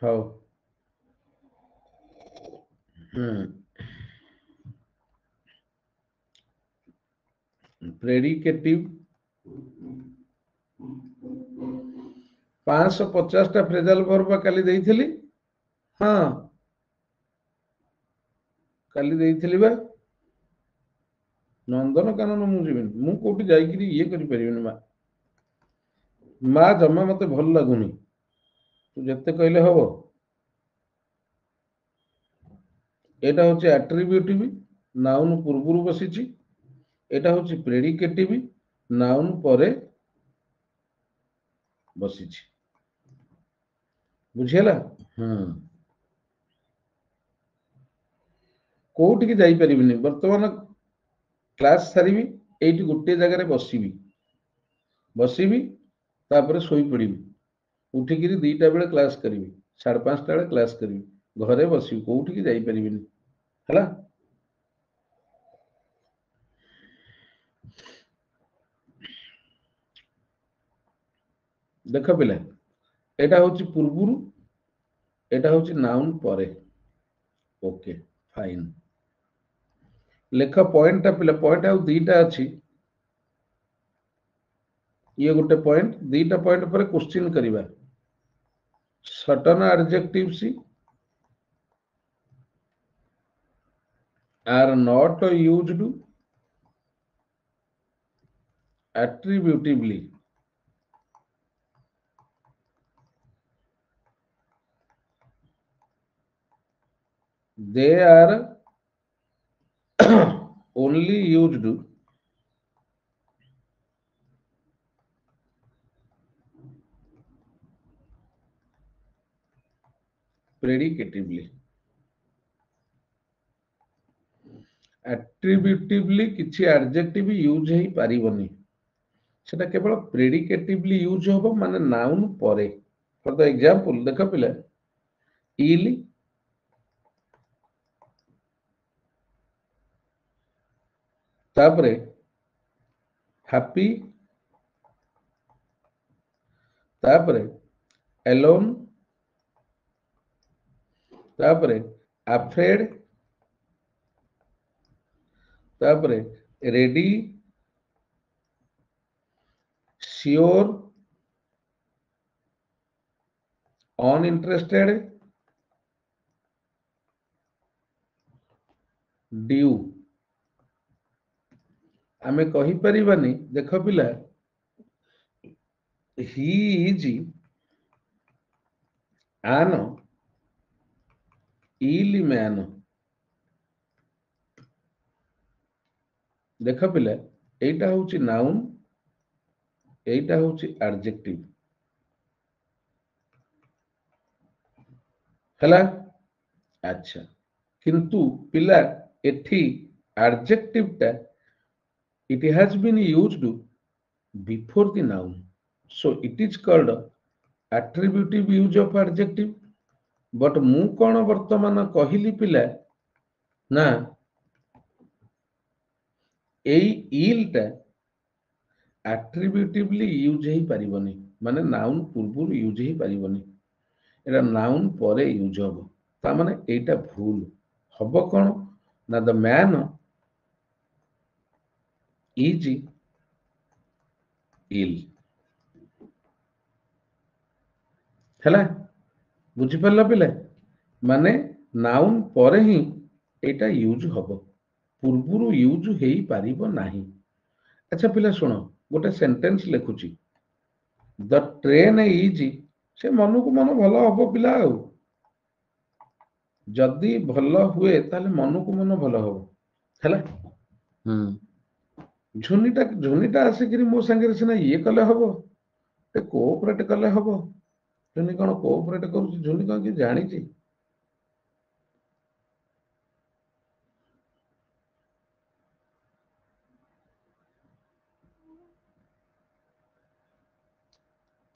ହଉ। ପ୍ରେଡିକେଟିଭ 550ଟା phrasal verb କାଲି ଦେଇଥିଲି। ହଁ କାଲି ଦେଇଥିଲି ବା। ନନ୍ଦନକାନନ ମୁଁ ଯିବିନି, ମୁଁ କୋଉଠି ଯାଇକିରି ଇଏ କରିପାରିବିନି। ମା ଜମା ମତେ ଭଲ ଲାଗୁନି, ତୁ ଯେତେ କହିଲେ ହବ। ଏଇଟା ହଉଛି ଆଟ୍ରିବ୍ୟୁଟିଭ, ନାଉନ ପୂର୍ବରୁ ବସିଛି। ଏଇଟା ହଉଛି ପ୍ରେଡିକେଟିଭ, ନାଉନ ପରେ ବସିଛି। ବୁଝିହେଲା? କୋଉଠିକି ଯାଇପାରିବିନି ବର୍ତ୍ତମାନ। କ୍ଲାସ ସାରିବି, ଏଇଠି ଗୋଟିଏ ଜାଗାରେ ବସିବି, ତାପରେ ଶୋଇପଡ଼ିବି। ଉଠିକିରି 2ଟା ବେଳେ କ୍ଲାସ କରିବି, 5:30 ବେଳେ କ୍ଲାସ କରିବି, ଘରେ ବସିବି, କୋଉଠିକି ଯାଇପାରିବିନି। ହେଲା? ଦେଖ ପିଲା, ଏଇଟା ହଉଛି ପୂର୍ବରୁ, ଏଇଟା ହଉଛି ନାଉନ ପରେ। Okay fine. ଲେଖ ପଏଣ୍ଟଟା ପିଲା, ପଏଣ୍ଟ ଆଉ 2ଟା ଅଛି। ଇଏ ଗୋଟେ ପଏଣ୍ଟ, 2ଟା ପଏଣ୍ଟ ପରେ କ୍ୱେଶ୍ଚିନ୍ କରିବା। Certain adjectives are not used attributively. They are only used predicatively. Attributively କିଛି adjective ୟୁଜ ହେଇପାରିବନି, ସେଟା କେବଳ predicatively ୟୁଜ ହବ, ମାନେ ନାଉନ ପରେ। ଫର ଦ ଏକ୍ସାମ୍ପଲ ଦେଖ ପିଲା, ଇଲ୍, ତାପରେ ହାପି, ତାପରେ alone, ତାପରେ afraid, ତାପରେ ready, sure, uninterested, due। ଆମେ କହିପାରିବାନି, ଦେଖ ପିଲା, he is an ill man। ଦେଖ ପିଲା, এইটা হচ্ছে নাউন, এইটা হচ্ছে adjective। ହେଲା? আচ্ছা, কিন্তু পিଲା এଠି adjective টা it has been used before the noun, so it is called attributive use of adjective। but ମୁଁ କଣ ବର୍ତ୍ତମାନ କହିଲି ପିଲା, ନା ଏଇ ill ଟା attributively ୟୁଜ ହେଇପାରିବନି, ମାନେ ନାଉନ ପୂର୍ବରୁ ୟୁଜ ହେଇପାରିବନି, এটা ନାଉନ ପରେ ୟୁଜ ହବ। ତା ମାନେ এইটা ଭୁଲ ହବ। କଣ ନା, the man is ill। ହେଲା? ବୁଝିପାରିଲ ପିଲା? ମାନେ ନାଉନ ପରେ ହିଁ এইটা ୟୁଜ ହବ, ପୂର୍ବରୁ ୟୁଜ ହେଇପାରିବ ନାହିଁ। ଆଚ୍ଛା ପିଲା ଶୁଣ, ଗୋଟେ ସେଣ୍ଟେନ୍ସ ଲେଖୁଛି, ଦ ଟ୍ରେନ ଇଜ, ସେ ମନକୁ ମନ ଭଲ ହବ ପିଲା। ଆଉ ଯଦି ଭଲ ହୁଏ ତାହେଲେ ମନକୁ ମନ ଭଲ ହବ। ହେଲା? ଝୁନିଟା ଆସିକିରି ମୋ ସାଙ୍ଗରେ ସିନା ଇଏ କଲେ ହବ, କୋଅପରେଟ କଲେ ହବ। ଝୁନି କଣ କୋଅପରେଟ କରୁଛି? ଝୁନି କଣ କିଛି ଜାଣିଛି?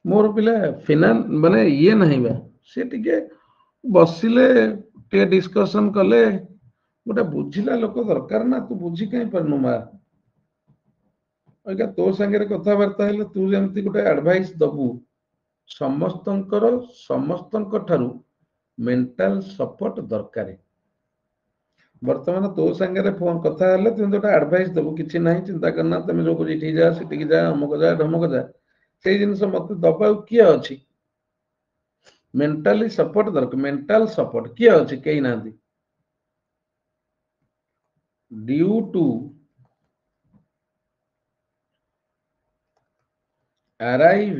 ମୋର ପିଲା ଫିନାଲ ମାନେ ଇଏ ନାହିଁ ବା, ସେ ଟିକେ ବସିଲେ, ଟିକେ ଡିସ୍କସନ କଲେ, ଗୋଟେ ବୁଝିଲା ଲୋକ ଦରକାର ନା। ତୁ ବୁଝି କାହିଁ ପାରୁନୁ ମା? ତୋ ସାଙ୍ଗରେ କଥାବାର୍ତ୍ତା ହେଲେ ତୁ ଯେମିତି ଗୋଟେ ଆଡଭାଇସ ଦବୁ, ସମସ୍ତଙ୍କ ଠାରୁ मेंटल सपोर्ट दरकार बर्तमान तो सांगे फोन कथा हेले तुम तो एडवाइस देबो किछि नहीं चिंता करना तुम जो कुछ इठी जा सिटी जा अमुक जा ढमक जा से जिनस मत दबा किए अछि मेंटली सपोर्ट दरकार मेंटल सपोर्ट किए अछि कहीं ना due to arrive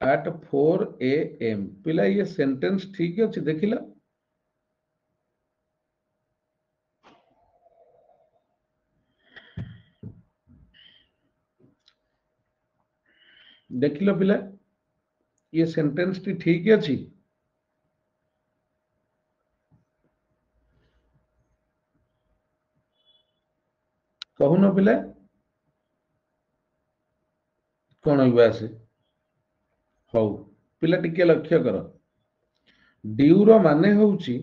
at 4 AM पिला ये सेंटेंस ठीक अच्छे देखिला देखिल पिला ये सेंटेंस टी ठीक अच्छी कहून पिला कौन आसे हौ पिला टिके लक्ष्य कर ड्यू रो माने होउची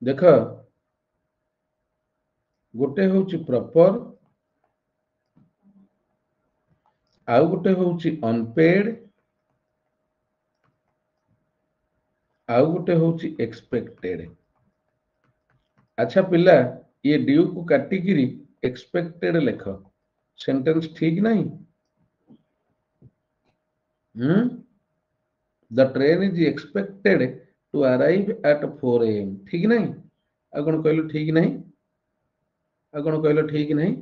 देख गोटे होउची प्रॉपर आउ गोटे होउची अनपेड आउ गोटे होउची एक्सपेक्टेड अच्छा पिला ये ड्यू को काटिकिरी एक्सपेक्टेड लेख सेंटेंस ठीक नहीं the train is expected to arrive at 4 AM ठीक नहीं आ कौन कहलो ठीक नहीं आ कौन कहलो ठीक नहीं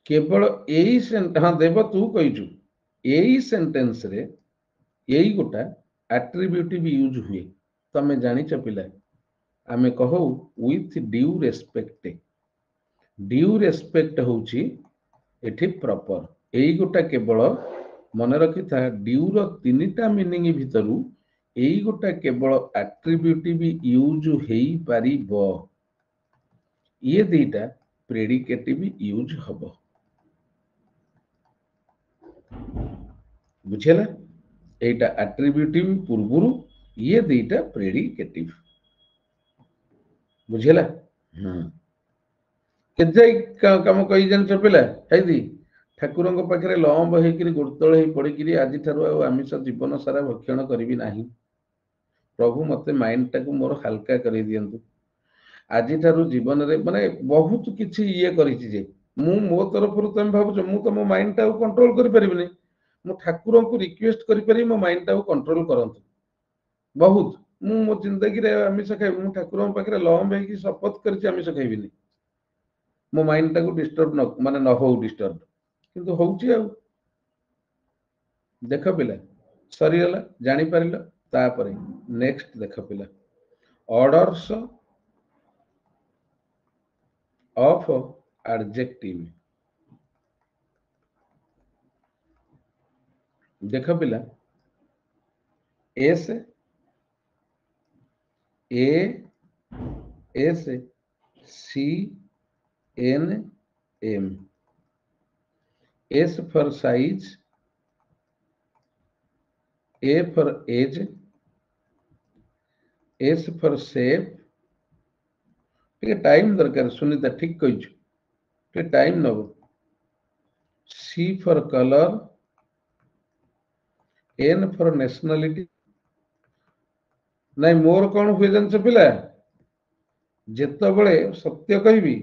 केवल यही हाँ देव तू कहीचु यही सेंटेंस रे यही गोटा एट्रिब्यूटिव यूज हुए तमे जानिच पिला आमे कहो with due respect due respect होउची एठी प्रॉपर यही गोटा केवल मन रखी था ड्यू रो तीनिटा मीनिंग भितरु यही गोटा केवल एट्रिब्यूटिव यूज हेई पारिबो ये दीटा प्रेडिकेटिव यूज हबो बुझेला एटा एट्रिब्यूटिव पूर्वरु ये दीटा प्रेडिकेटिव बुझेला केजाई काम कही जान पिला हैदी ठाकुर पाखे लंब होकर गोड़तल हो पड़ी आज आमिष जीवन सारा भक्षण करी ना प्रभु मत माइंड टाक मोर हल्का कर दिंतु आज जीवन में माने बहुत किसी ये करे मो तरफ तुम भावुच मु तो मो माइंड टाक कंट्रोल कर पारिनी मु ठाकुर को रिक्वेस्ट करी मो माइंड टाक कंट्रोल करंतु बहुत मु मो जिंदगी आमिष खाइबी मु ठाकुर पाखे लंब हो शपथ कर आमिष खाइबिनी मो माइंड टाक डिस्टर्ब न माने न हो डिस्टर्ब किंतु होउची आ देख पिला सरीगला जानी पारिल तापरे नेक्स्ट देख पिला ऑर्डर्स ऑफ एडजेक्टिव देख पिला S A S C N M S for size, A for age, S for shape ठीक है टाइम दरकार सुनीता ठीक कही टाइम नब C for color, N for nationality नहीं मोर कौन हुए जान पिला जेतबले सत्य कहबी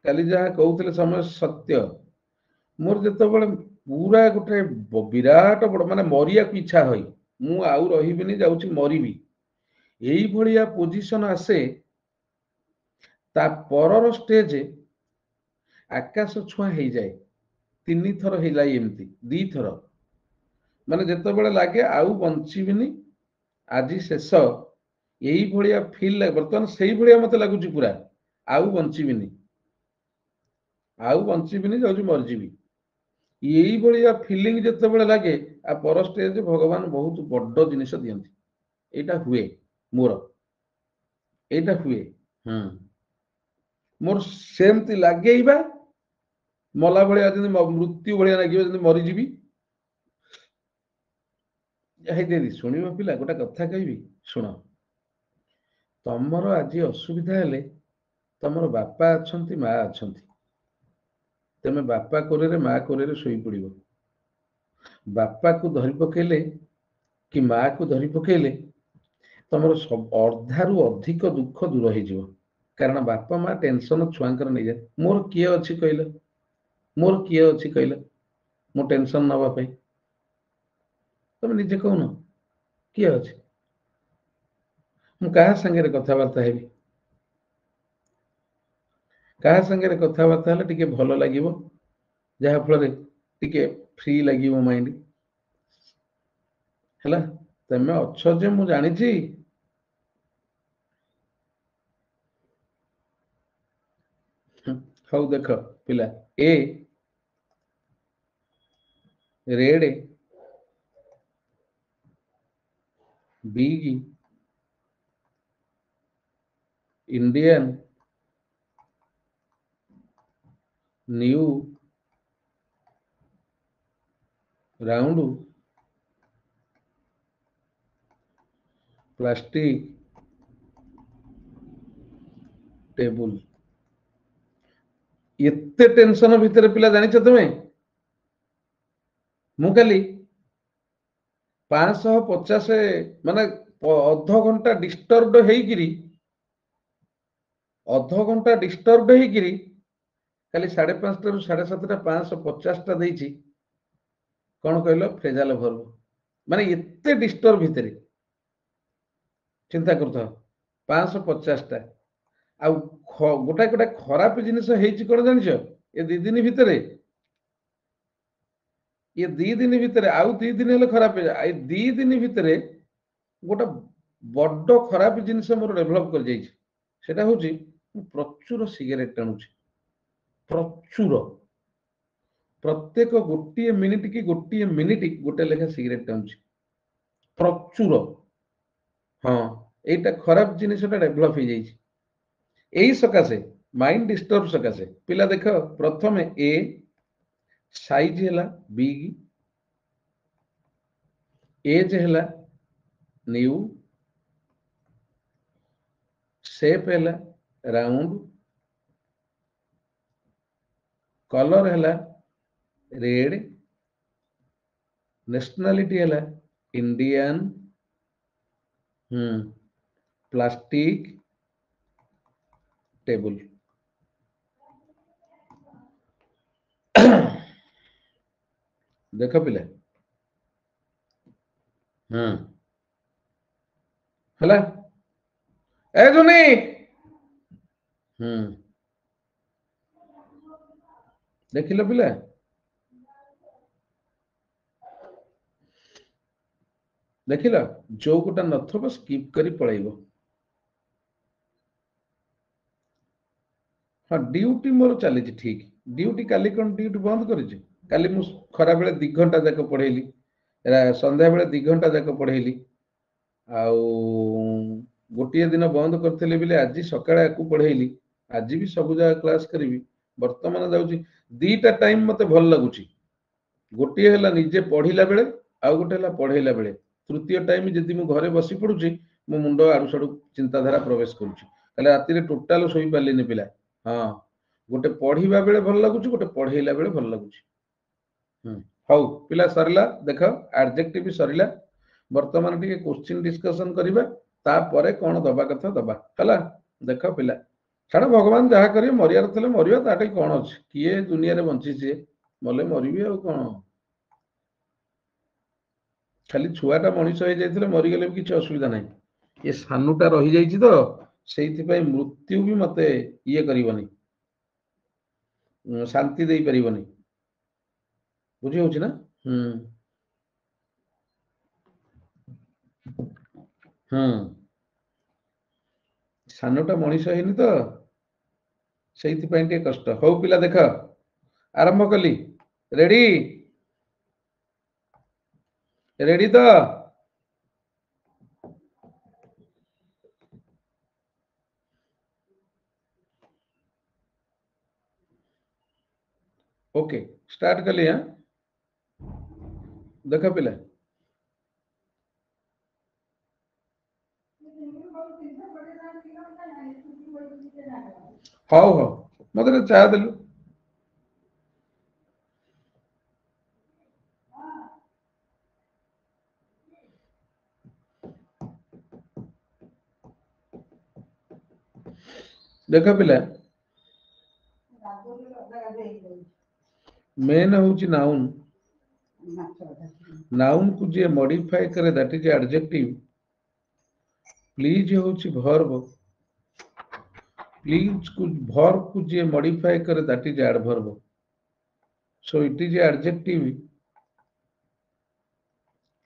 काली जहाँ कहते समय सत्य मोर जिते पूरा गोटे विराट बड़ माने मरिया को इच्छा हई मु आउ रही जाऊँ मरबी यही भाया पोजिशन आसे ता परर स्टेज आकाश छुआ हो जाए तीन थर है एमती दी थर माने जिते लगे आउ बंचीबिनी आज शेष यही भाया फिल लगे बर्तमान से भाया मत लगुच पूरा आउ बंचीबिनी जाऊँ मरजीबी यही भाया फिलिंग जिते लगे आ पर स्टेज भगवान बहुत बड़ जिनिस दियंती एटा हुए मोर एटा हुए मोर सेमती लगे मला भाया मृत्यु भाया लगे मरीजी शुण पिला गोटे कथा कहि शुण तमर आज असुविधा हेले तमर बापा अच्छा माँ अच्छा तेमे बापा कोरे माँ कोरे शोई पड़ो बापा को धरी पकेले कि माँ को धरी पकेले तुमर अर्धारू अधिक दुख दूर हो, कारण बापा माँ टेंशन छुआंकर नहीं जाए। मोर किए अच्छी कहल, मोर किए अच्छी कहल मो टेंशन नापी, तुम निजे कहून किए अच्छे, क्या सांगे कथबार्ता हेबी, क्या सांगे कथबार्ता टे भल लगे, जहाँफल टे फ्री लगे माइंड है। तमें अच्छ जे मु जानी हौ देख पिला a red big Indian new round plastic table. एते टेंशन भितर पिला जानिଛ तुम्हें, मु काली 550 माने अध घंटा डिस्टर्ब हेकिरी, अध घंटा डिस्टर्ब हेकिरी खाली 5:30 रु 7:30 550 देइछि। कौन कहलो फ्रेजाल भर्ब, माने एते डिस्टर्ब भितर चिंता करता 550 आउ गोटा गोटा खराब जिनिस हेछि कोन जानिछ ए 2 दिन भितर, ये 2 दिन भितर आउ 2 दिन हेले खराब हे ए 2 दिन भितर गोटा बड्ड खराब जिनिस मोर डेभलप कर जाइछि। सेटा होछि प्रचुर सिगरेट टाणुछि, प्रचुर प्रत्येक गोटे मिनिट की गोटे मिनिट गोटे लेखा सिगरेट टाणुछि प्रचुर। हाँ एटा खराब जिनिसटा डेभलप हो जाइछि एई सकाशे, माइंड डिस्टर्ब सकाशे। पिला देख प्रथम ए साइज हैला बिग, एज हैला न्यू, शेप हैला राउंड, कलर हैला रेड, नेशनलिटी हैला इंडियन, प्लास्टिक टेबुल। देख पिला हला ए जुनी देखिल पिला देखिल जो गोटा नथब स्किप करी पळैबो। हाँ ड्यूटी मोर चली ठीक, ड्यूटी काली कौन ड्यूटी बंद करी, काली मु खरा बेले 2 घंटा जाक पढ़ेली, संध्या बेले 2 घंटा जाक पढ़ेली, आउ गोटे दिन बंद करथिले बिले आज सकाळे आकु पढ़ेली, आज भी सब जगह क्लास करी। वर्तमान जाउची 2टा टाइम मते भल लागुची, गोटे हला निजे पढ़िला बेले आउ गोटे हला पढ़ेला बेले। तृतीय टाइम जदि मु घरे बसी पड़ुची मो मुंडो आडू साडू चिंताधारा प्रवेश करूची, काले राति रे टोटाल सोई पालेनी पिला। हाँ गोटे पढ़िबा बेले भल लागुची, गोटे पढ़ेला बेले भल लागुची। हौ पिला सरला देख एडजेक्टिव सरला, वर्तमान टिके क्वेश्चन डिस्कशन करिबा, तापरे कोन दबा कथा दबा हला। देख पिला छाड़ भगवान जहा करिए मरियार थले मरिया, ताटे कोन अछि किए दुनिया रे बंची छी मले मरिबी आ कोन, खाली छुआटा मनीष हो जाइथिले मरि गेले भी किछि असुविधा नाही। ये सानुटा रही जाइछि तो सेइथि पई मृत्यु भी मते इए करिवनी, शांति देई परिबनी, बुझी होछि ना। सानुटा मनीष हेनी तो सेइथि पई टे कष्ट। हो पिला देख आरंभ कली, रेडी रेडी तो ओके स्टार्ट कली। हाँ देख पिला हौ हौ मते चाह देलु। देख पिला मेन होची नाउन नाउन को जे मॉडिफाई करे दैट इज एडजेक्टिव प्लीज होची वर्ब प्लीज को वर्ब को जे मॉडिफाई करे that is adverb so it is adjective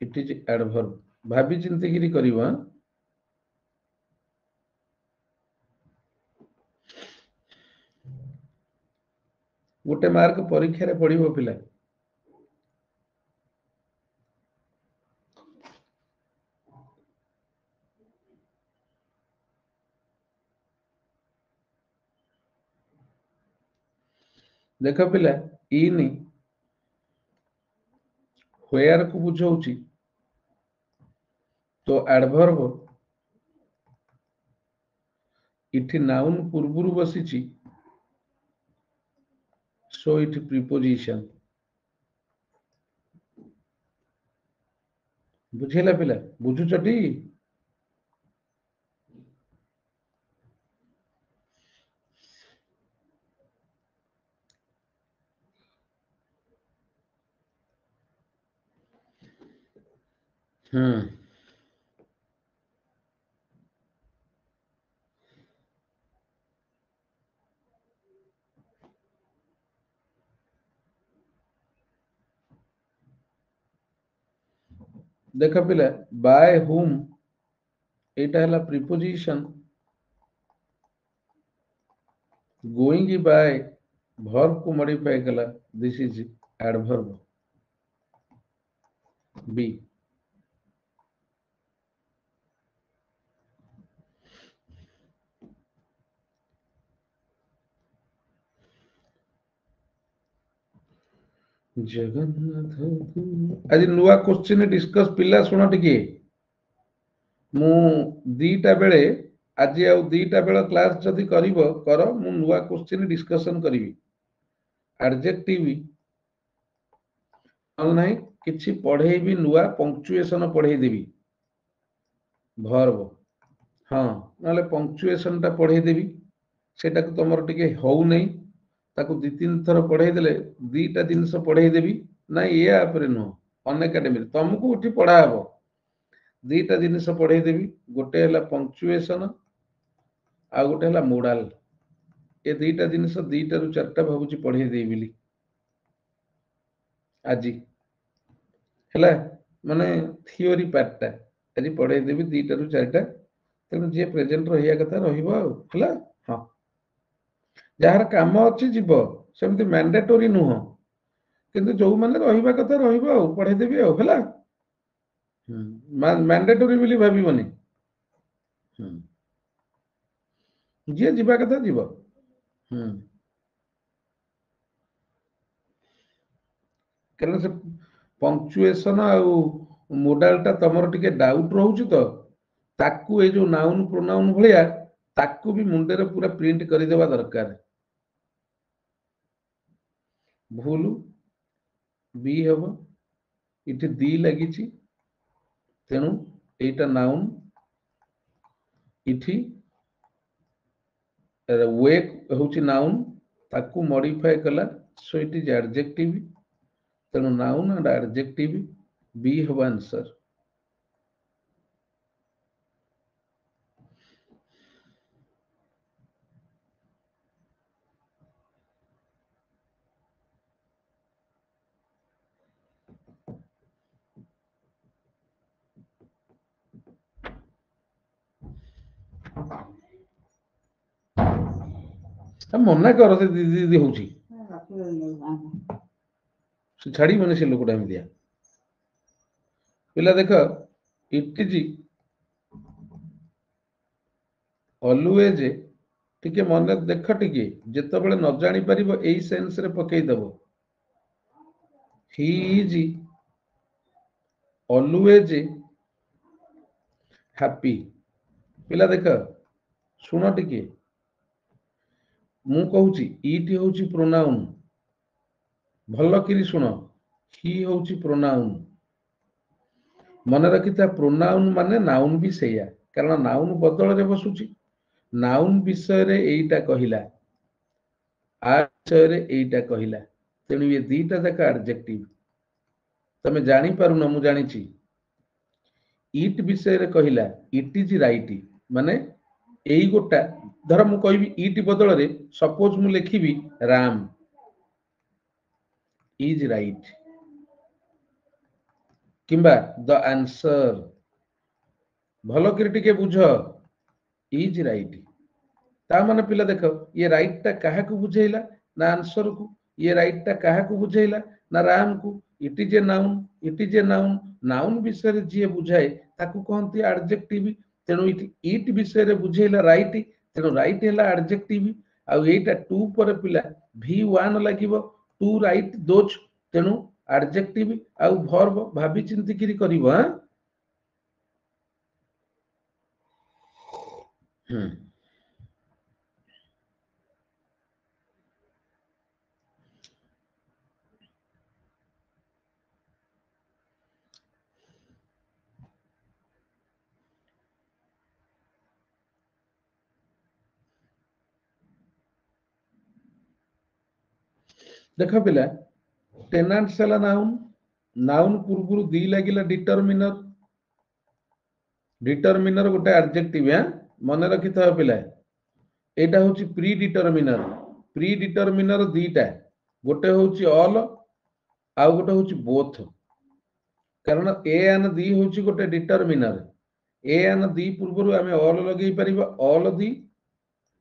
it is adverb भाभी चिंते गिरी करिवा गोटे मार्क परीक्षा रे पड़िबो पिला देख पिला इन व्हेयर को बुझाउची तो एडवर्ब इठी नाउन पूर्वरु बसिची सो इट प्रीपोजिशन बुझेला पिला बुझुचटी देख पिला बाय हुम एटा हला प्रीपोजिशन गोइंग बाय वर्ब को मॉडिफाई कला दिस इज एडवर्ब बी जगन्नाथ आज नुआ क्वेश्चन डिस्कस पिला सुन टिके मु दीटा बेले आज आउ दीटा बेला क्लास जदि करिवो कर मु नुआ क्वेश्चन डिस्कशन करिवि एडजेक्टिव नहीं किछि पढ़े भी नुआ पंक्चुएशन पढ़े देबी वर्ब हाँ नाले पंक्चुएशन टा पढ़े देबी सेटा को तमर टिके होउ नै ताकू दी तीन थर पढ़े देले दीटा जिनस पढ़े देबी ना ये आपरे नो अन एकेडमी तुमको उठी पढ़ा हबो दीटा जिनस पढ़े देबी गोटे हला पंक्चुएशन आ गोटे हला मोडाल ए दीटा जिनस दीटा रु चारटा भाबुची पढ़े देबी बिली आजी हला माने थियोरी पार्टटा आज पढ़े देबी दीटा रु चारटा तेणु जे प्रेजेंट रहिया कथा रहिबो हला हां जार काम अच्छी जीव सेमती मैंडेटोरी नुह किंतु जो माने रहिबा कथा रहिबो पढ़े देबी हला मैंडेटोरी बोली भाबिबनी जे जीवा कथा जीव कारण से पंक्चुएशन आ मोडाल टा तमर टिके डाउट रहउची तो ताकू ए जो नाउन प्रोनाउन भलिया ताकू भी मुंडे रे पूरा प्रिंट करि देबा दरकार भूल बी हबो इथे दी लागिची तेणु एटा नाउन इथि वे होची नाउन ताकू मॉडिफाई कला सो इट इज एडजेक्टिव तेणु नाउन एंड एडजेक्टिव बी हबो आंसर मना कर से दीदी दीदी होची छाड़ी बने से लोकटा एमितिया पिला देख इट इज ऑलवेज टिके मन देख टिके जेते बेले न जानि परिबो एई सेंस रे पकई दबो ही इज ऑलवेज हैप्पी पिला देख सुन टिके मु कहूची इट होची प्रोनाउन भल किरी सुन ही होची प्रोनाउन मन रखिता प्रोनाउन माने नाउन भी सेया कारण नाउन बदल रे बसुची नाउन विषय रे एटा कहिला आ विषय रे एटा कहिला तेणु ये दीटा जाक एडजेक्टिव तमे जानी पारुन मु जानिछि इट विषय रे कहिला इट इज राइट माने एई गोटा धर मु कहबी इट बदल रे सपोज मु लिखिबी राम इज राइट किंबा द आंसर भलो कर टिके बुझ इज राइट ता माने पिला देखो ये राइट टा काहा को बुझेइला ना आंसर को ये राइट टा काहा को बुझेइला ना राम को it is a noun it is a noun noun विषय रे जे बुझाए ताकू कहंती एडजेक्टिव तेनु इट विषय रे बुझेइला राइट तेनु राइट हैला एडजेक्टिव आ एटा टू पर पिला v1 लागिवो टू राइट दोज तेनु एडजेक्टिव आ वर्ब भाबी चिंती किरी करिवो हां देखो पिला टेनांट्स हैला नाउन नाउन पूर्वरु दी लागिला डिटरमिनर गोटे एडजेक्टिव है मन रखि था पिला एटा होची प्री डिटरमिनर दीटा गोटे होची ऑल आ गोटे होची बोथ कारण ए एन दी होची गोटे डिटरमिनर ए एन दी पूर्वरु आमे ऑल लगेई परिबा ऑल दी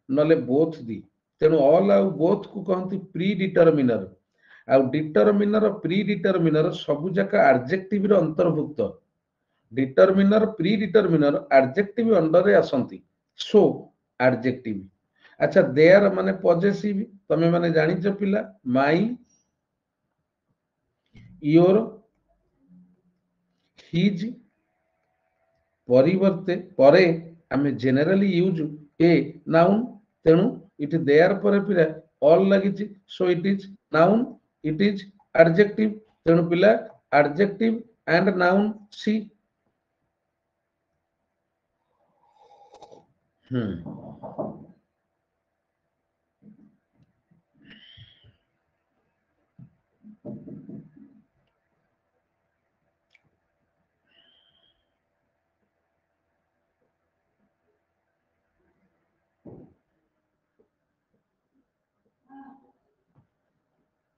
नले बोथ दी तेनु ऑल आ बोथ को कहंती प्री डिटरमिनर आ डिटरमिनर प्री डिटरमिनर सबु जाका एडजेक्टिव रो अंतर्भुक्त determiner predeterminer adjective under रे आसंती सो एडजेक्टिव अच्छा देयर माने पॉजेसिव तमे माने जानि छ पिला माई योर हिज परिवर्ते परे आमे जनरली यूज ए नाउन तेनु इट देयर पर पिला ऑल लागिछि so it is noun it is adjective तेनु पिला एडजेक्टिव एंड नाउन सी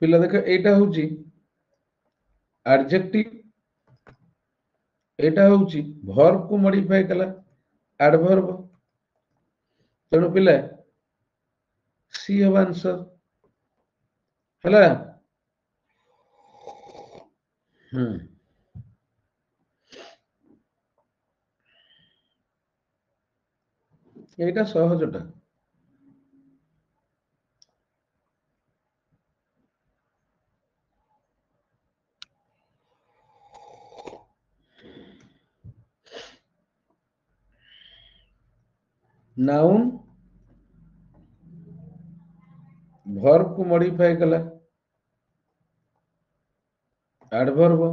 पिला देख एटा होची एडजेक्टिव एटा होची वर्ब को मॉडिफाई कला एडवर्ब तेणु पिला सी हब आंसर हला एटा सहजटा नाउन वर्ब को मॉडिफाई कला एडवर्ब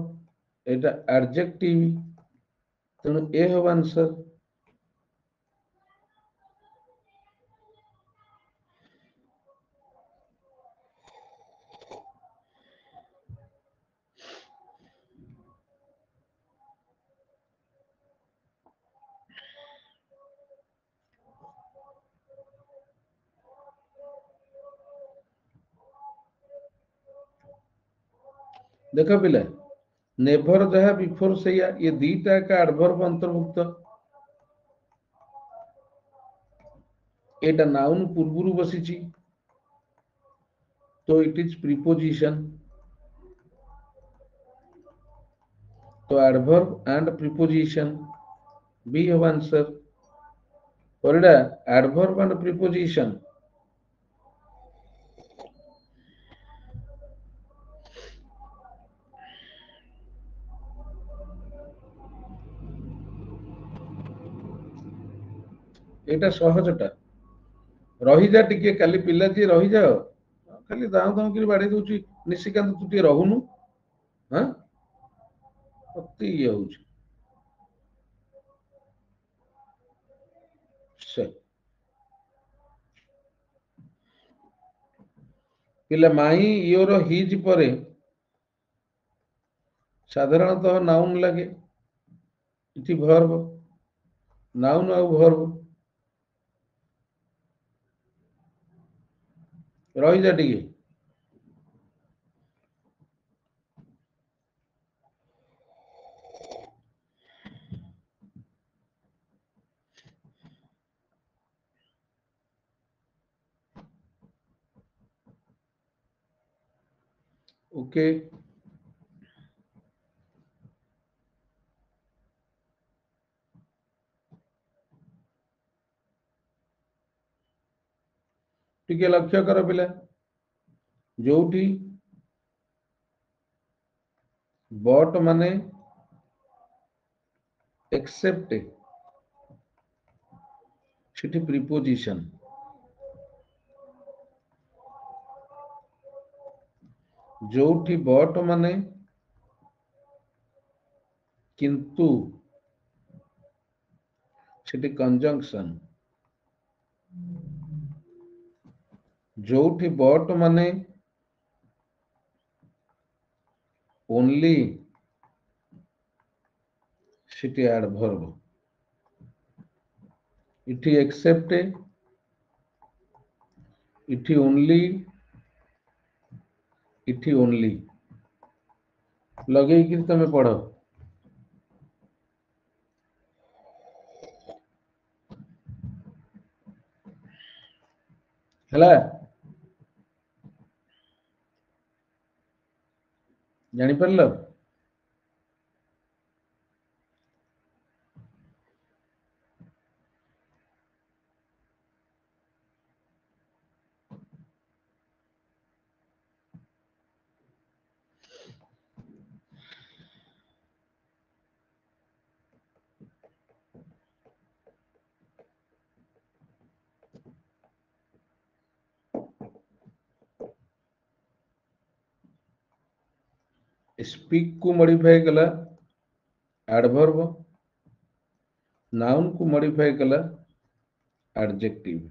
एटा एडजेक्टिव तेणु ए हब आंसर देख पिला नेभर जहा बिफोर सैया ये दीटा का एडवर्ब अंतर्भुक्त एटा नाउन पूर्वरु बसिची तो इट इज प्रीपोजिशन तो एडवर्ब एंड प्रीपोजिशन बी हब आंसर और एटा एडवर्ब एंड प्रीपोजिशन एटा सहजटा रही जा टिके काली पिला जी रही जाओ खाली दाऊ दाऊ कर बाड़े दउची निशिकांत तू टिके रहुनु हां अति ये होउची से ପିଲା ମାଇ ଇଓର ହିଜ୍ ପରେ ସାଧାରଣତଃ ନାଉନ୍ ଲାଗେ, ଏଠି ଭର୍ବ, ନାଉନ୍ ଆଉ ଭର୍ବ। ରହିଯା ଟିକେ। ଓକେ, ଟିକେ ଲକ୍ଷ୍ୟ କର ପିଲା, ଯୋଉଠି ବଟ୍ ମାନେ ଏକ୍ସେପ୍ଟ ସେଠି ପ୍ରିପୋଜିସନ, ଯୋଉଠି ବଟ୍ ମାନେ କିନ୍ତୁ ସେଠି କଞ୍ଜଙ୍କ୍ସନ, ଯୋଉଠି ବଟ୍ ମାନେ ଓନ୍ଲି ସେଠି ଆଡଭର୍ବ, इठी एक्सेप्ट, इठी ओनली, इठी ओनली लगेई तमे पढ़। हला जानी परलो? स्पीक को मॉडिफाई कला एडवर्ब, नाउन को मॉडिफाई कला एडजेक्टिव।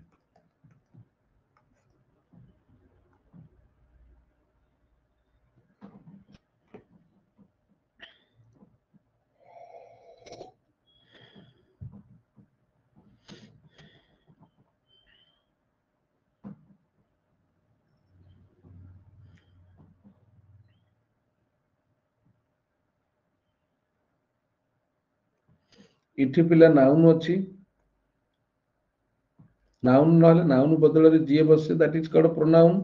इठी पिला नाउन अच्छी, नाउन ना नाउन बदल जी बसे that is called pronoun,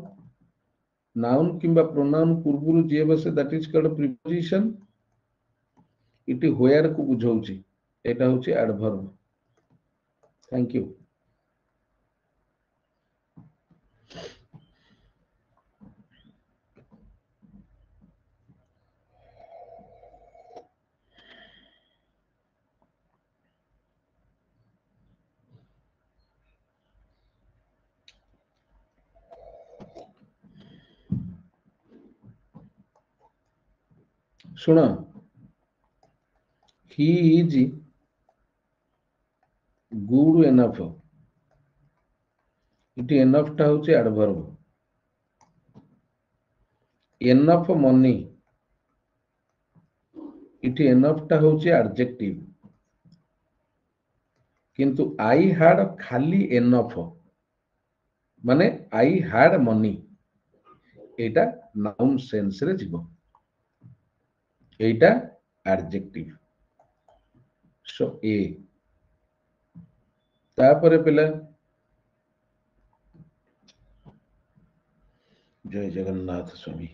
noun किंबा प्रोनाउन पूर्व जी बसे दैट इज कॉल्ड प्रीपोजिशन, इटी व्हेयर को बुझाउची, एटा होची एडवर्ब। Thank you. सुनो, he is good enough, इटी एनफ टा होची एडवर्ब, एनफ मनी, इटी एनफ टा होची एडजेक्टिव, किंतु आई हैड खाली एनफ माने I had money, Etah noun sense रे जीवो, एटा एडजेक्टिव। सो ए तापरे पिला जय जगन्नाथ स्वामी,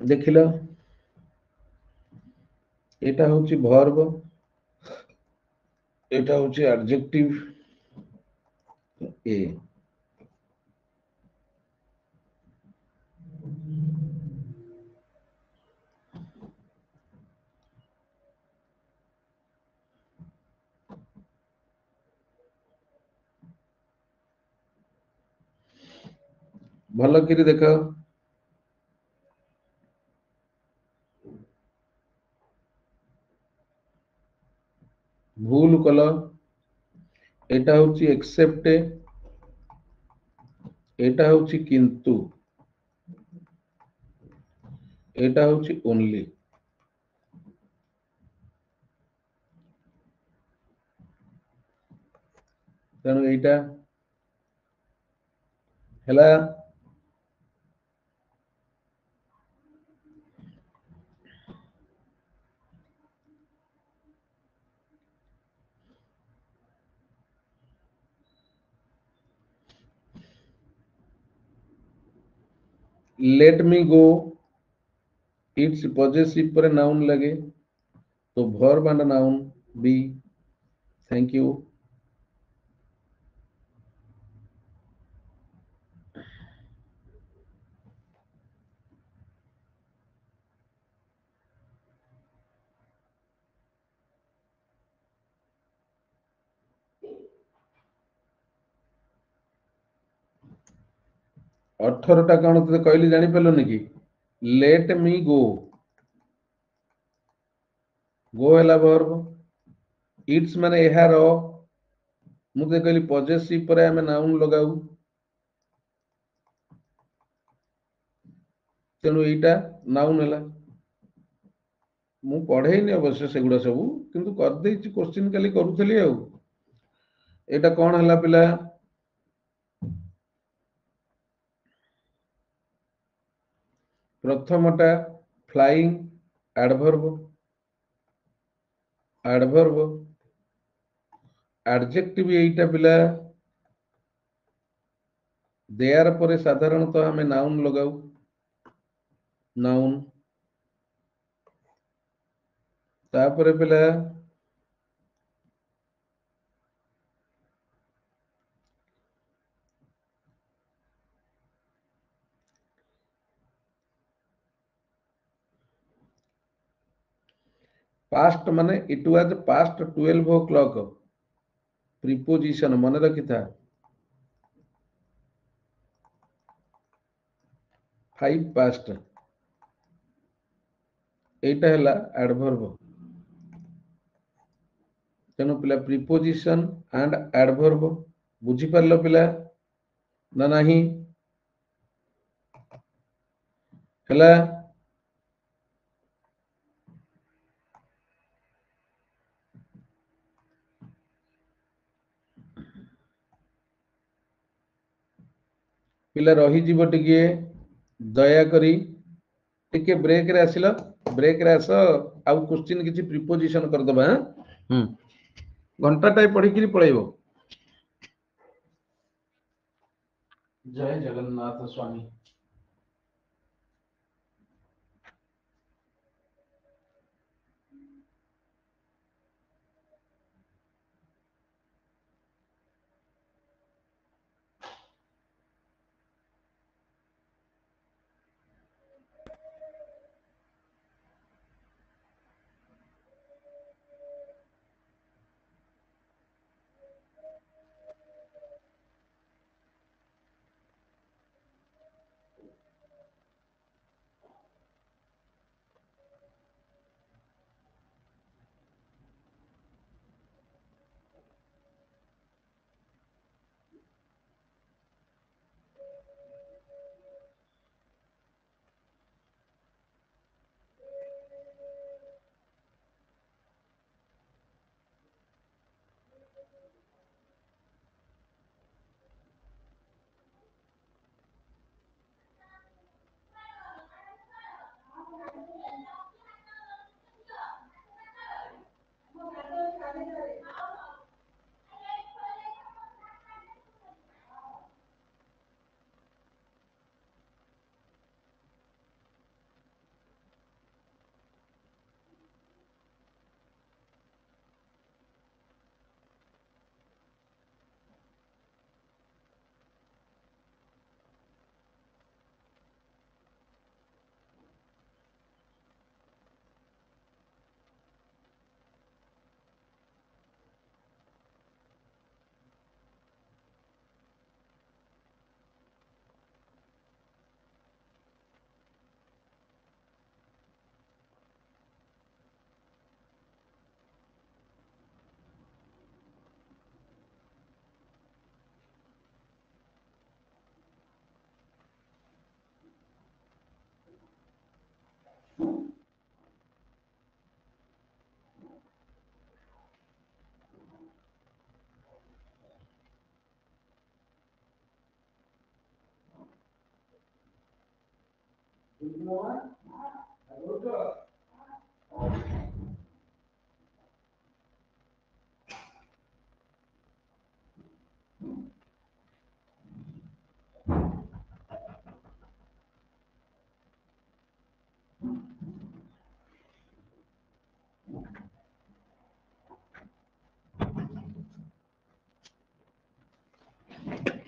देखिल एटा होची वर्ब, एटा होची एडजेक्टिव ए। भल करी देख, भूल कल এটা হচ্ছে এক্সেপ্ট, এটা হচ্ছে কিন্তু, এটা হচ্ছে ওনলি। তেଣୁ এইটা ହେଲା let me go, it's possessive पर नाउन लगे तो वर्ब एंड नाउन बी। Thank you. अठरटा कौन ते कहली जानी पारलनि कि लेट मी गो, गो है वर्ब, इट्स माने एहार, मुझे कहली पजेसिव पर आम नाउन लगाऊ, तेणु एटा नाउन है। मु पढ़ेनी अवश्य सेगुड़ा सब किंतु कर देछि, क्वेश्चन खाली करूथली। आउ एटा कौन हला पिला, प्रथमटा फ्लाइंग एडवर्ब, एडवर्ब एडजेक्टिव एटा पिला देयर पर साधारणतः हमें नाउन लगाऊ, नाउन तापर पिला पास्ट माने it was past 12 o'clock, preposition मन रखी था, 5 पास्ट, एटा हला एडवर्ब। तेणु पिला प्रीपोजिशन एंड एडवर्ब बुझी पारलो पिला ना नहीं हला। पिला रही जीव टिके दया करी टिके ब्रेक रे आसिला, ब्रेक रे आस आउ क्वेश्चन किछि प्रीपोजिशन कर दबा। घंटा टाइप पढ़ी किरी पळेइबो। जय जगन्नाथ स्वामी।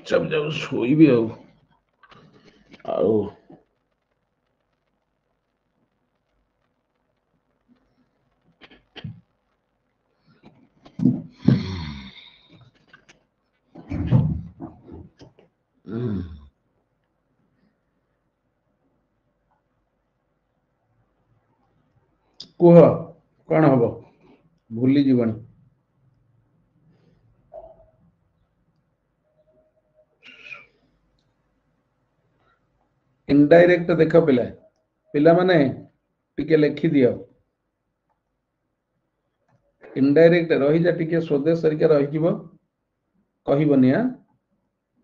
सब जब ଶୋଇବି ଆଉ କୁହ କଣ ହବ ଭୁଲି ଯିବନି। ଇନଡାଇରେକ୍ଟ ଦେଖ ପିଲାମାନେ ଟିକେ ଲେଖିଦିଅ। ଇନଡାଇରେକ୍ଟ ରହିଯା ଟିକେ ସ୍ୱଦେଶ ହେରିକା ରହିଯିବ କହିବନି।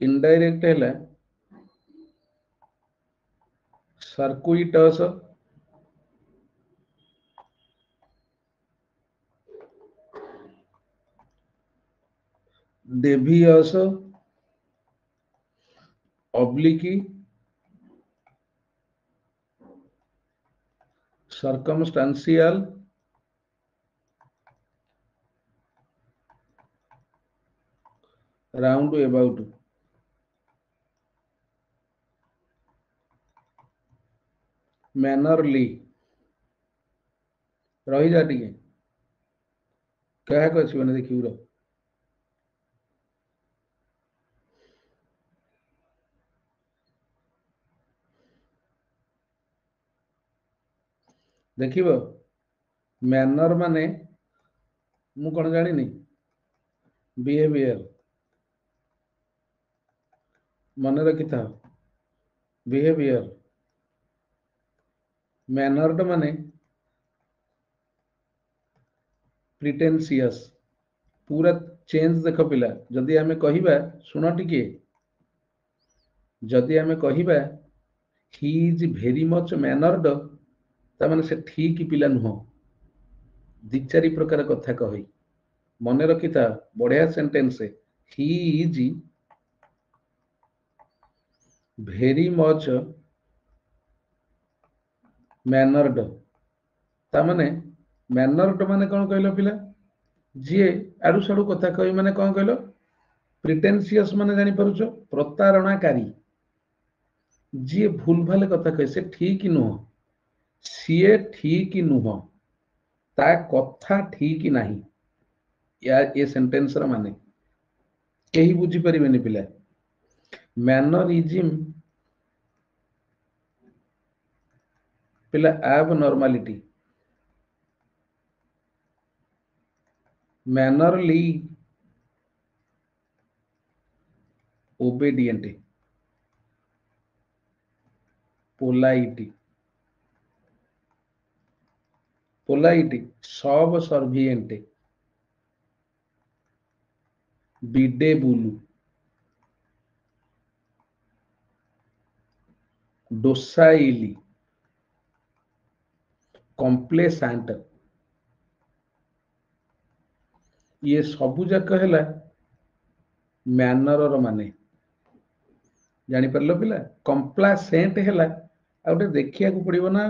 ଇନଡାଇରେକ୍ଟ ହେଲା circuitous, devious, oblique, circumstantial, roundabout, mannerly रही जा टिके क्या कहने देखिए देखिब मैनर माने मु कौन जानी बिहेवियर मन रखि था बिहेवियर मैनर्ड माने प्रिटेंशियस पूरा चेंज देख पिला जदि आमे कहिबा सुन टिके जदि आमे कहिबा he is very much mannered ता माने से ठीक पिला नुह दि चारि प्रकार कथा कहि मन रखि था बढ़िया sentence he is very much mannered ता माने मैनर्ड माने कौन कहलो पिला जी आड़ू साड़ू कथा कही माने कौन कहलो प्रिटेंशियस माने जानी पारुछ प्रतारणाकारी जी भूल भाल कथा कहे से ठीक नुह सीए ठीक नुह ता कथा ठीक नहीं या ये सेंटेंस रा माने केही बुझी परिबेनी पिला मैनरिज्म पिला एब नॉर्मलिटी मैनरली ओबेडिएंट पोलाइट पोलाइट सब सर्विएंट बिडेबुल डोसाइली कम्प्लेसेंट ये सबू जाक है मैनर माने जानी परलो पिला कम्प्लासेंट है आउटे देखिया को पड़िबो ना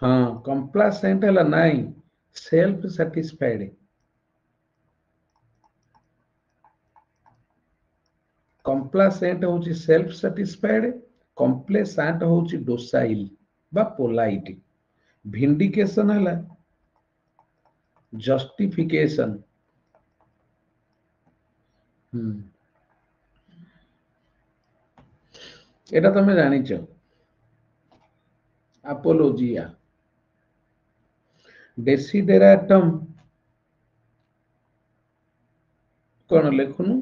हाँ कम्प्लासेंट है नाई सेल्फ सैटिस्फाइड कम्प्लासेंट होची सेल्फ सैटिस्फाइड कम्प्लेसेंट होची डोसाइल बा पोलाइट विंडिकेशन है जस्टिफिकेशन एटा तमे जानिच अपोलोजिया डेसिडेराटम कौन लिखुनु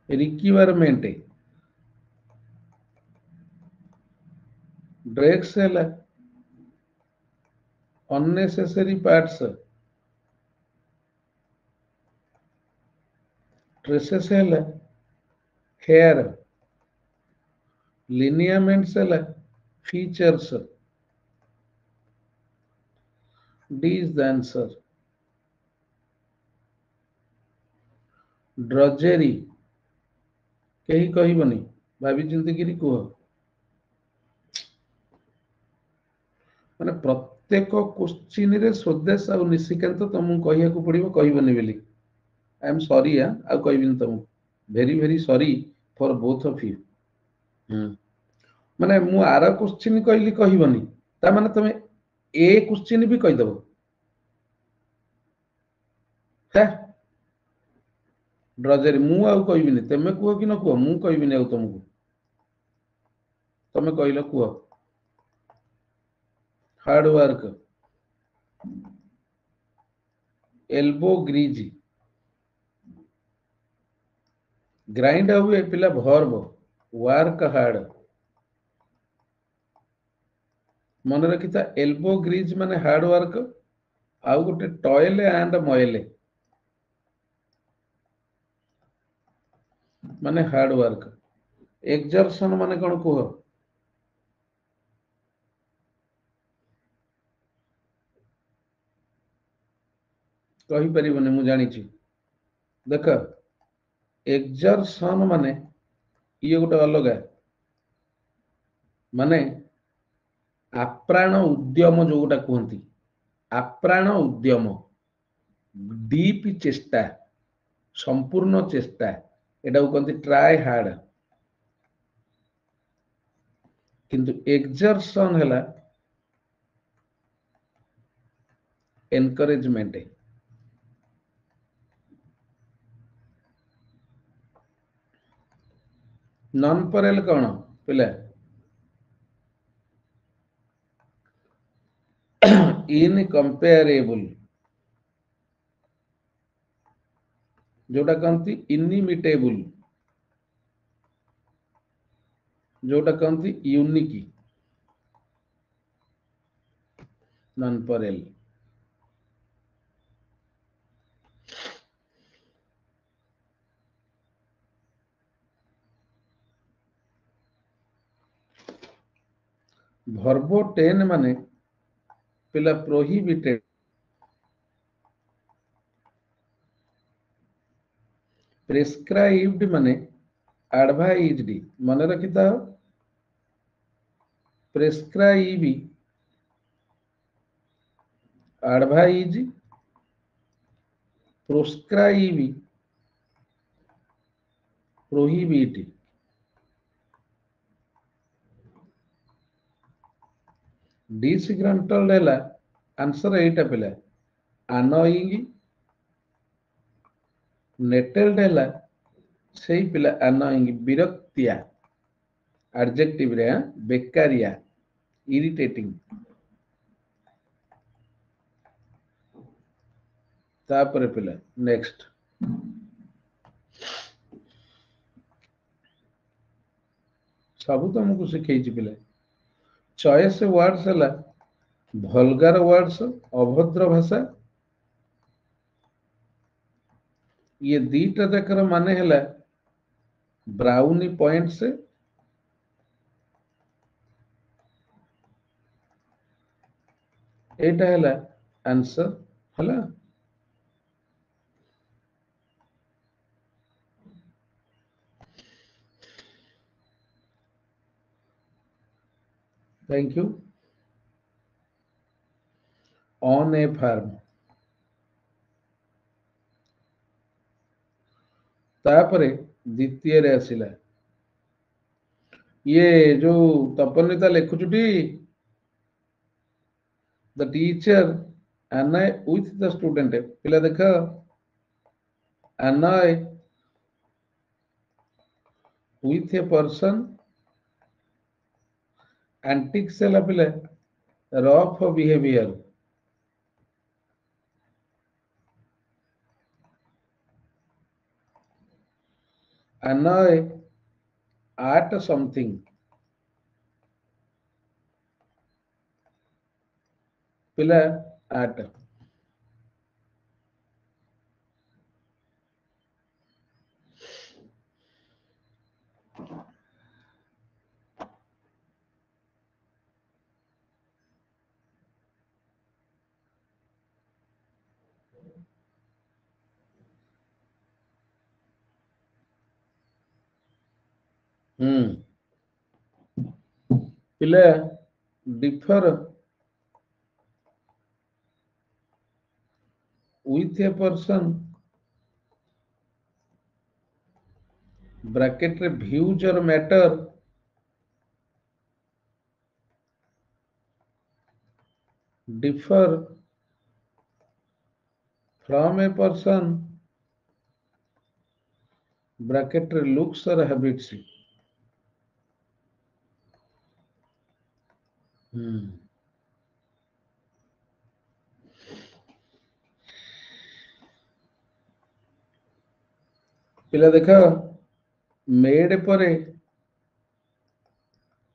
रिक्वायरमेंट ड्रेक्स है अननेसेसरी पार्ट्स ट्रेसेस है hair, lineaments ହେଲା features. D is the answer. Drudgery କେହି କହିବନି, ଭାବି ଚିନ୍ତିକିରି କୁହ। ମାନେ ପ୍ରତ୍ୟେକ କ୍ୱେଶ୍ଚିନରେ ସ୍ୱଦେଶ ଆଉ ନିଶିକାନ୍ତ ତମକୁ କହିବାକୁ ପଡିବ, କହିବନି ବୋଲି। ଆଇ ଏମ୍ ସରି, ଆଉ କହିବିନି ତମକୁ। Very very sorry for both of you. ମାନେ ମୁଁ ଆର କ୍ୱେଶ୍ଚିନ୍ କହିଲି କହିବନି, ତା ମାନେ ତମେ ଏ କ୍ୱେଶ୍ଚିନ୍ ବି କହିଦବ। ଡ୍ରଜେରୀ ମୁଁ ଆଉ କହିବିନି, ତମେ କୁହ କି ନ କୁହ, ମୁଁ କହିବିନି ଆଉ ତମକୁ। ତମେ କହିଲ, କୁହ। ହାର୍ଡ ୱାର୍କ, ଏଲବୋ ଗ୍ରିଜ, ଗ୍ରାଇଣ୍ଡ ହୁଏ ପିଲା ଭର୍ବ, ୱାର୍କ ହାର୍ଡ। ମନେ ରଖିଥା, ଏଲବୋ ଗ୍ରିଜ ମାନେ ହାର୍ଡ ୱାର୍କ, ଆଉ ଗୋଟେ ଟଏଲେ ଆଣ୍ଡ ମଏଲେ ମାନେ ହାର୍ଡ ୱାର୍କ। ଏକ୍ସର୍ସନ ମାନେ କଣ କୁହ? କହିପାରିବନି, ମୁଁ ଜାଣିଛି। ଦେଖ, ଏକ୍ସର୍ସନ ମାନେ ଇଏ ଗୋଟେ ଅଲଗା, ମାନେ ଆପ୍ରାଣ ଉଦ୍ୟମ ଯୋଉଟା କୁହନ୍ତି, ଆପ୍ରାଣ ଉଦ୍ୟମ, ଡିପ୍ ଚେଷ୍ଟା, ସମ୍ପୂର୍ଣ୍ଣ ଚେଷ୍ଟା, ଏଟାକୁ କହନ୍ତି ଟ୍ରାଏ ହାର୍ଡ। କିନ୍ତୁ ଏକ୍ସର୍ସନ ହେଲା ଏନକରେଜମେଣ୍ଟ। ନନ୍ ପରେଲ କଣ ପିଲା? ଇନକମ୍ପେୟାରେବୁଲ, ଯୋଉଟା କହନ୍ତି ଇନିମିଟେବୁଲ, ଯୋଉଟା କହନ୍ତି unique. Non Parel. Verb ten ମାନେ ପିଲା ପ୍ରୋହିବିଟେଡ, ପ୍ରେସ୍କ୍ରାଇବ୍ଡ ମାନେ ଆଡଭାଇଜ୍ଡ। ମନେ ରଖିଥାଅ, ପ୍ରେସ୍କ୍ରାଇବି, ଆଡଭାଇଜ, ପ୍ରୋସ୍କ୍ରାଇବି, ପ୍ରୋହିବିଟ। ଡିସଗ୍ରାଣ୍ଟଲ୍ଡ ହେଲା ଆନ୍ସର ଏଇଟା ପିଲା, ଆନୋଇଂ। ନେଟେଲ୍ଡ ହେଲା ସେଇ ପିଲା ଆନୋଇଂ, ବିରକ୍ତିଆ, ଆଡଜେକ୍ଟିଭରେ ବେକାରିଆ, ଇରିଟେଟିଂ। ତାପରେ ପିଲା ନେକ୍ସଟ, ସବୁ ତମକୁ ଶିଖେଇଛି ପିଲା। ଚଏସ୍ ୱାର୍ଡସ ହେଲା ଭଲଗାର ୱାର୍ଡସ, ଅଭଦ୍ର ଭାଷା। ଇଏ ଦିଟା ଯାକର ମାନେ ହେଲା ବ୍ରାଉନି ପଏଣ୍ଟସ, ଏଇଟା ହେଲା ଆନ୍ସର ହେଲା। Thank you. On a farm, तापरे द्वितीय आसिला ये जो तपनीता लिखुचुटी, the teacher annoy with the student। पिला देख, annoy with a person, antics ହେଲା ପିଲା rough behavior, annoy at something, पिला at। ପିଲା differ with a person bracket रे views or matter differ from a person bracket रे looks or habits। ପିଲା ଦେଖ made ପରେ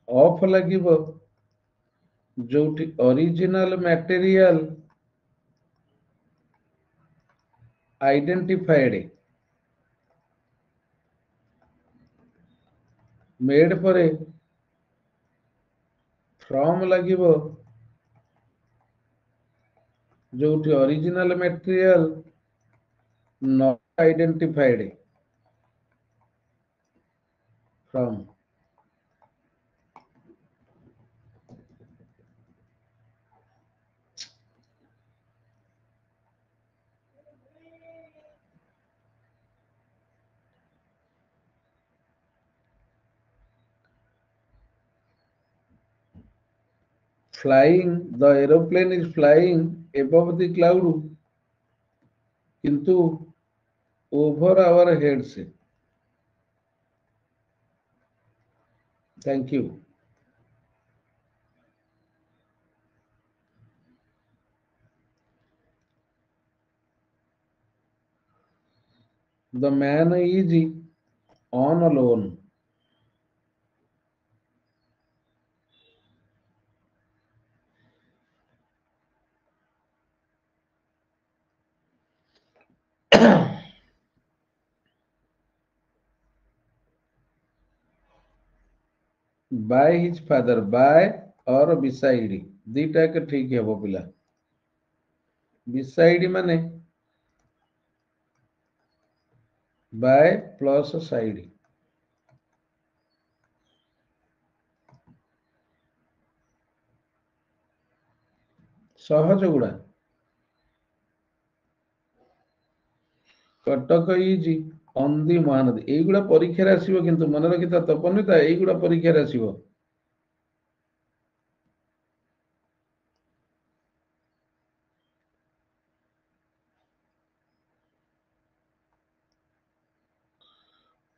off ଲାଗିବ ଯୋଉଠି original material identified। made ପରେ from ଲାଗିବ ଯୋଉଠି original material not identified from। flying, the aeroplane is flying above the cloud किंतु over our heads। Thank you। The man is on alone। by his father, by or beside दीटा के ठीक है वो पिला। beside माने by plus side। सहज गुड़ा Cuttack is on the Mahanadi এইগুলা পরীক্ষাରେ আসিব কিন্তু মনে রাখিতা তপନିতা এইগুলা পরীক্ষাରେ আসিব।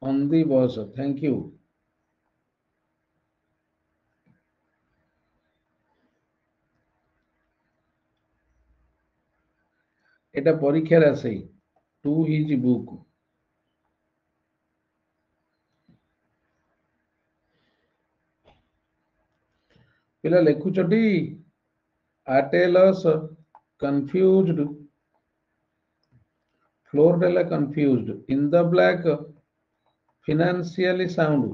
on the bus। thank you। এটা পরীক্ষাରେ আসে to his book। ପିଲା ଲେଖୁଛଟି Atlas confused Florella confused in the black financially sound।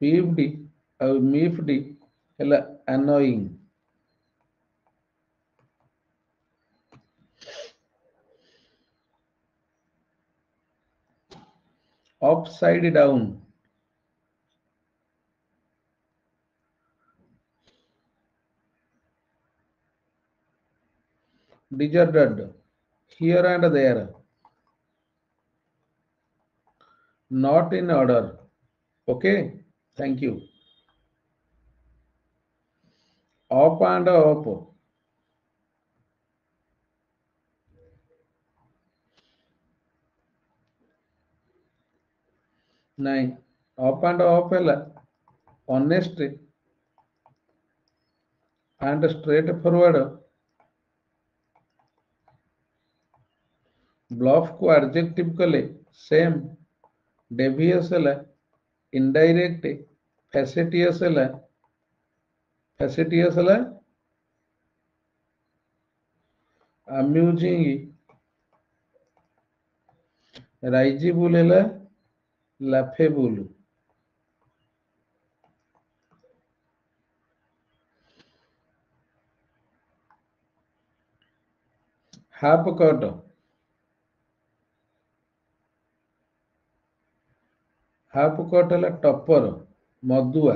peeved ଆଉ miffed ହେଲା annoying। upside down disordered here and there not in order। okay, thank you। up and up ନାଇଁ up and up ହେଲା honest and straightforward। bluff को adjective कले same। devious ହେଲା indirect। facetious ହେଲା amusing। risible ହେଲା laughable। Half cut है टपर मदुआ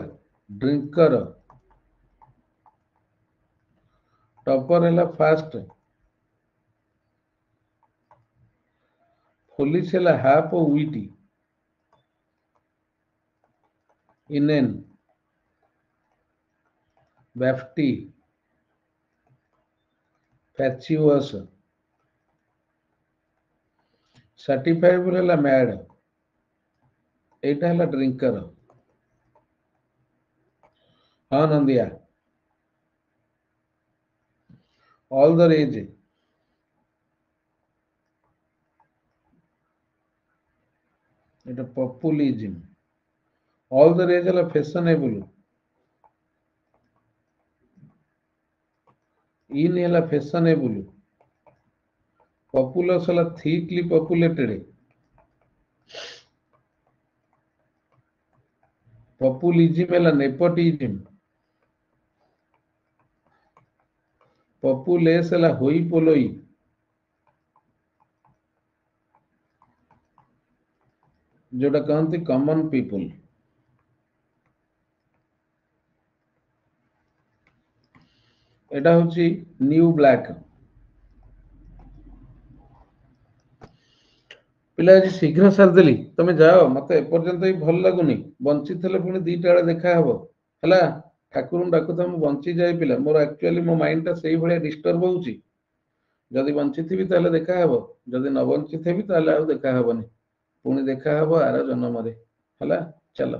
drinker टपर है fast foolish है हाफ वीट इनेन बैफ्टी फैच्यूअस सर्टिफाइबल है मैड एटा है ड्रिंकर हाँ नंदिया all the age Etah populism all the age है फैशनेबल इन है फैशनेबल पॉपुलस है थिकली पॉपुलेटेड पॉपुलिज्म है नेपोटिज्म पॉपुलेस है होई पोलोई जोटा कहते कॉमन पीपल एटा होची न्यू ब्लैक पिला आज शीघ्र सारदेली तुम जाओ मत एपर्यंत ही भल लगुनि बंची थे पुणी दीटा बेले देखा हब है ठाकुर डाकुता मुझे बंची जाए पिला मोर एक्चुअली मो माइंड टा सही भाया डिस्टर्ब होउची जदि बंची थी ताले देखा हब जदि न बंची थे ताले आउ देखा हबनी पुणी देखा हब आर जन्म रे हला चलो।